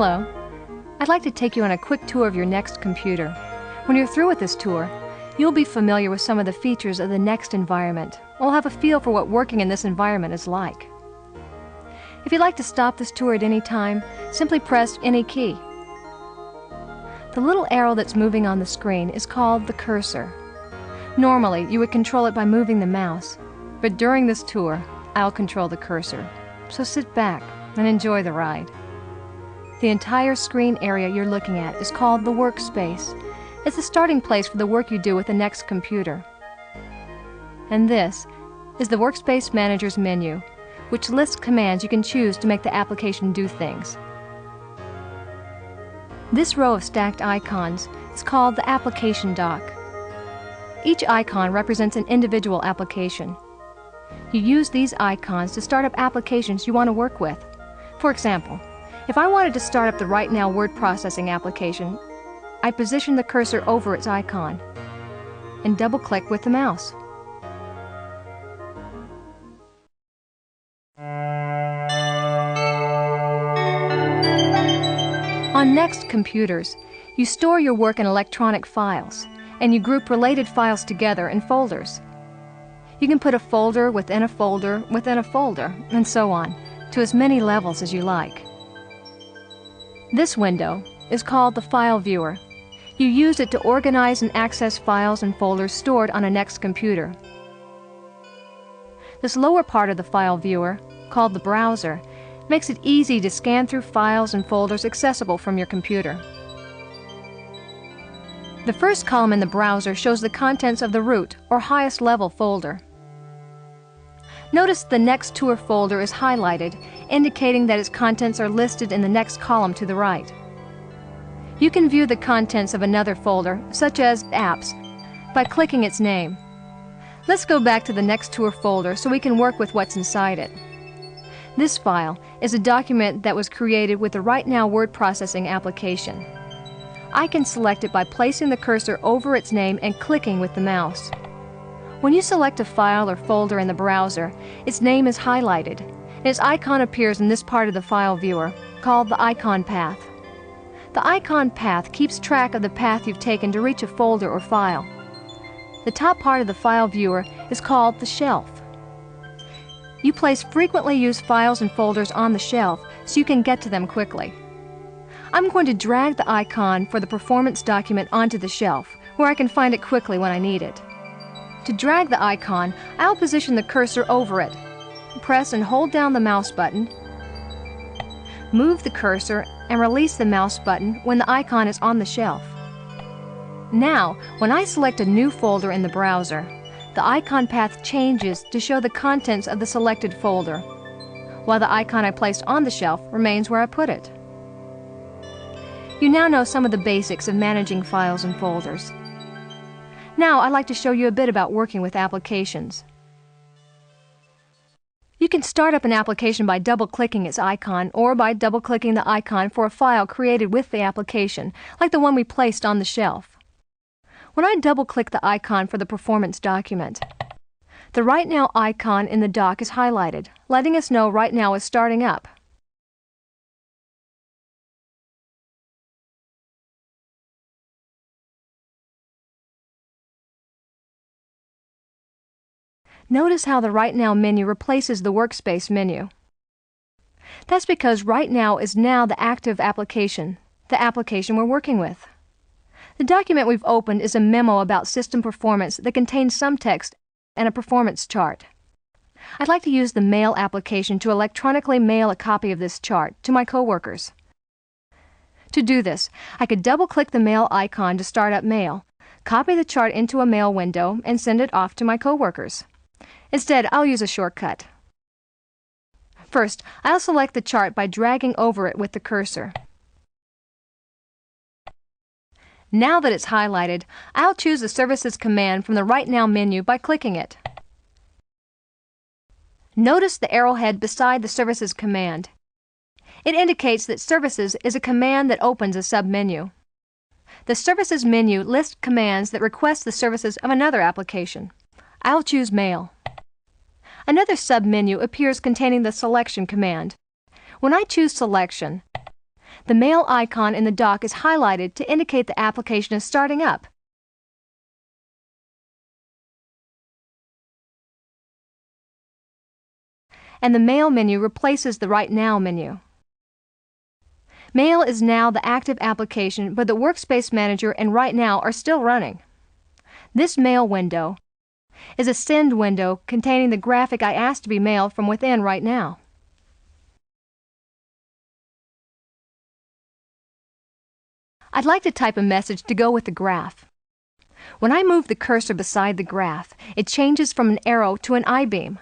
Hello. I'd like to take you on a quick tour of your Next computer. When you're through with this tour, you'll be familiar with some of the features of the Next environment. We'll have a feel for what working in this environment is like. If you'd like to stop this tour at any time, simply press any key. The little arrow that's moving on the screen is called the cursor. Normally, you would control it by moving the mouse, but during this tour, I'll control the cursor. So sit back and enjoy the ride. The entire screen area you're looking at is called the workspace. It's the starting place for the work you do with the Next computer. And this is the Workspace Manager's menu, which lists commands you can choose to make the application do things. This row of stacked icons is called the Application Dock. Each icon represents an individual application. You use these icons to start up applications you want to work with. For example, if I wanted to start up the Right Now word processing application, I position the cursor over its icon and double-click with the mouse. On Next computers, you store your work in electronic files, and you group related files together in folders. You can put a folder within a folder within a folder, and so on, to as many levels as you like. This window is called the File Viewer. You use it to organize and access files and folders stored on a Next computer. This lower part of the File Viewer, called the Browser, makes it easy to scan through files and folders accessible from your computer. The first column in the browser shows the contents of the root or highest level folder. Notice the NextTour folder is highlighted, indicating that its contents are listed in the next column to the right. You can view the contents of another folder, such as Apps, by clicking its name. Let's go back to the NextTour folder so we can work with what's inside it. This file is a document that was created with the Right Now word processing application. I can select it by placing the cursor over its name and clicking with the mouse. When you select a file or folder in the browser, its name is highlighted, and its icon appears in this part of the file viewer, called the icon path. The icon path keeps track of the path you've taken to reach a folder or file. The top part of the file viewer is called the shelf. You place frequently used files and folders on the shelf so you can get to them quickly. I'm going to drag the icon for the performance document onto the shelf, where I can find it quickly when I need it. To drag the icon, I'll position the cursor over it. Press and hold down the mouse button, move the cursor, and release the mouse button when the icon is on the shelf. Now, when I select a new folder in the browser, the icon path changes to show the contents of the selected folder, while the icon I placed on the shelf remains where I put it. You now know some of the basics of managing files and folders. Now I'd like to show you a bit about working with applications. You can start up an application by double-clicking its icon or by double-clicking the icon for a file created with the application, like the one we placed on the shelf. When I double-click the icon for the performance document, the Right Now icon in the dock is highlighted, letting us know Right Now is starting up. Notice how the Right Now menu replaces the Workspace menu. That's because Right Now is now the active application, the application we're working with. The document we've opened is a memo about system performance that contains some text and a performance chart. I'd like to use the Mail application to electronically mail a copy of this chart to my coworkers. To do this, I could double-click the Mail icon to start up Mail, copy the chart into a Mail window, and send it off to my coworkers. Instead, I'll use a shortcut. First, I'll select the chart by dragging over it with the cursor. Now that it's highlighted, I'll choose the Services command from the Right Now menu by clicking it. Notice the arrowhead beside the Services command. It indicates that Services is a command that opens a submenu. The Services menu lists commands that request the services of another application. I'll choose Mail. Another submenu appears containing the Selection command. When I choose Selection, The Mail icon in the dock is highlighted to indicate the application is starting up. And the Mail menu replaces the Right Now menu. Mail is now the active application, but the Workspace Manager and Right Now are still running. This Mail window is a send window containing the graphic I asked to be mailed from within Right Now. I'd like to type a message to go with the graph. When I move the cursor beside the graph, it changes from an arrow to an I-beam.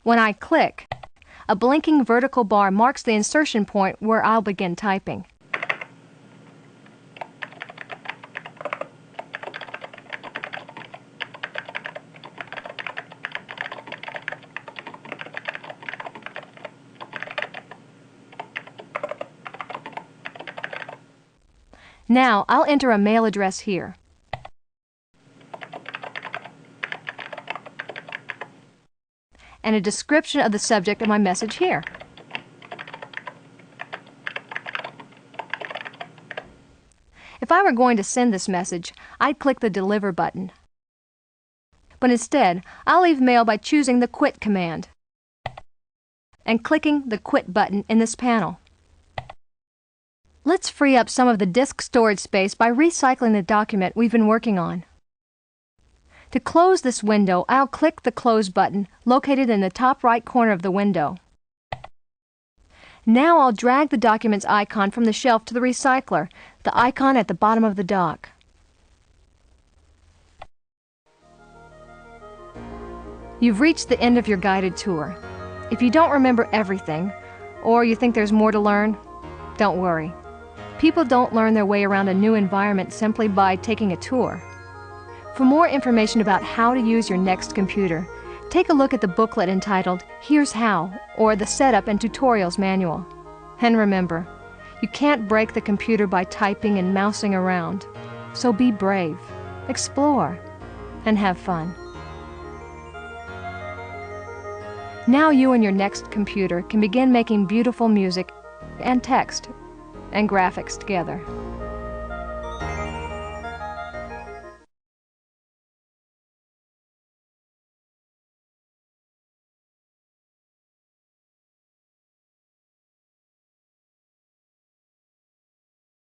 When I click, a blinking vertical bar marks the insertion point where I'll begin typing. Now, I'll enter a mail address here. And a description of the subject of my message here. If I were going to send this message, I'd click the Deliver button. But instead, I'll leave mail by choosing the Quit command and clicking the Quit button in this panel. Let's free up some of the disk storage space by recycling the document we've been working on. To close this window, I'll click the Close button located in the top right corner of the window. Now I'll drag the document's icon from the shelf to the recycler, the icon at the bottom of the dock. You've reached the end of your guided tour. If you don't remember everything, or you think there's more to learn, don't worry. People don't learn their way around a new environment simply by taking a tour. For more information about how to use your Next computer, take a look at the booklet entitled Here's How, or the Setup and Tutorials Manual. And remember, you can't break the computer by typing and mousing around. So be brave, explore, and have fun. Now you and your Next computer can begin making beautiful music and text and graphics together.